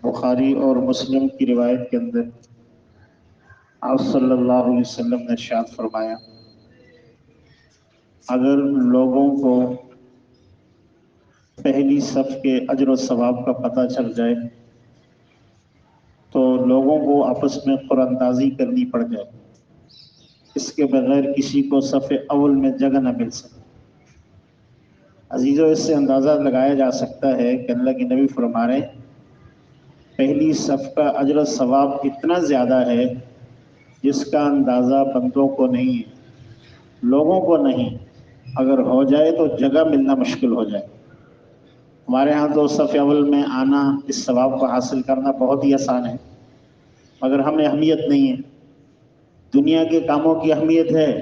بخاری اور مسلم کی روایت کے اندر آپ صلی اللہ علیہ وسلم نے ارشاد فرمایا، اگر لوگوں کو پہلی صف کے اجر و ثواب کا پتہ چل جائے تو لوگوں کو آپس میں قرآن اندازی کرنی پڑ جائے، اس کے بغیر کسی کو صف اول میں جگہ نہ مل سکے۔ عزیزو، اس سے اندازہ لگایا جا سکتا ہے کہ اللہ کے نبی فرما رہے ہیں پہلی صف کا اجر و ثواب اتنا زیادہ ہے جس کا اندازہ بندوں کو نہیں ہے، لوگوں کو نہیں۔ اگر ہو جائے تو جگہ ملنا مشکل ہو جائے۔ ہمارے ہاں تو صف اول میں آنا، اس ثواب کو حاصل کرنا بہت ہی آسان ہے، مگر ہمیں اہمیت نہیں ہے۔ دنیا کے کاموں کی اہمیت ہے،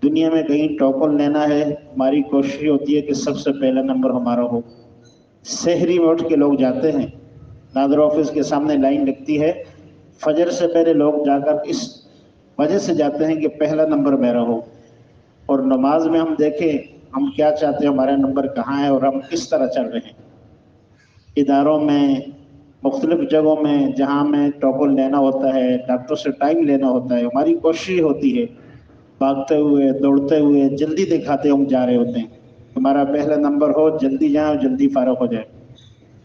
دنیا میں کہیں ٹوکن لینا ہے، ہماری کوشش ہوتی ہے کہ سب سے پہلا نمبر ہمارا ہو۔ سحری میں اٹھ کے لوگ جاتے ہیں، نادر آفس کے سامنے لائن لگتی ہے، فجر سے پہلے لوگ جا کر اس وجہ سے جاتے ہیں کہ پہلا نمبر میرا ہو۔ اور نماز میں ہم دیکھیں ہم کیا چاہتے ہیں، ہمارا نمبر کہاں ہے اور ہم کس طرح چل رہے ہیں۔ اداروں میں، مختلف جگہوں میں جہاں ہمیں ٹوکن لینا ہوتا ہے، ڈاکٹر سے ٹائم لینا ہوتا ہے، ہماری کوشش ہوتی ہے بھاگتے ہوئے، دوڑتے ہوئے، جلدی دکھاتے ہم جا رہے ہوتے ہیں، ہمارا پہلا نمبر ہو، جلدی جائیں اور جلدی فارغ ہو جائے۔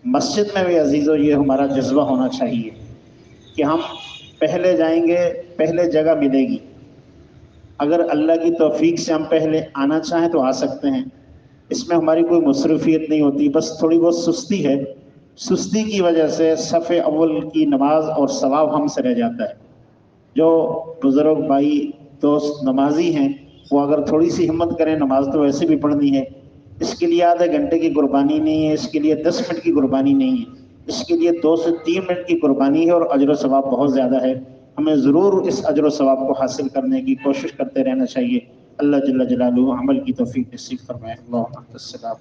مسجد میں بھی عزیزو یہ ہمارا جذبہ ہونا چاہیے کہ ہم پہلے جائیں گے، پہلے جگہ ملے گی۔ اگر اللہ کی توفیق سے ہم پہلے آنا چاہیں تو آ سکتے ہیں، اس میں ہماری کوئی مصروفیت نہیں ہوتی، بس تھوڑی بہت سستی ہے، سستی کی وجہ سے صف اول کی نماز اور ثواب ہم سے رہ جاتا ہے۔ جو بزرگ بھائی دوست نمازی ہیں وہ اگر تھوڑی سی ہمت کریں، نماز تو ویسے بھی پڑھنی ہے، اس کے لیے آدھے گھنٹے کی قربانی نہیں ہے، اس کے لیے 10 منٹ کی قربانی نہیں ہے، اس کے لیے 2 سے 3 منٹ کی قربانی ہے، اور اجر و ثواب بہت زیادہ ہے۔ ہمیں ضرور اس اجر و ثواب کو حاصل کرنے کی کوشش کرتے رہنا چاہیے۔ اللہ جل جلالہ عمل کی توفیق نصیب فرمائے۔ اللہم انت السلام۔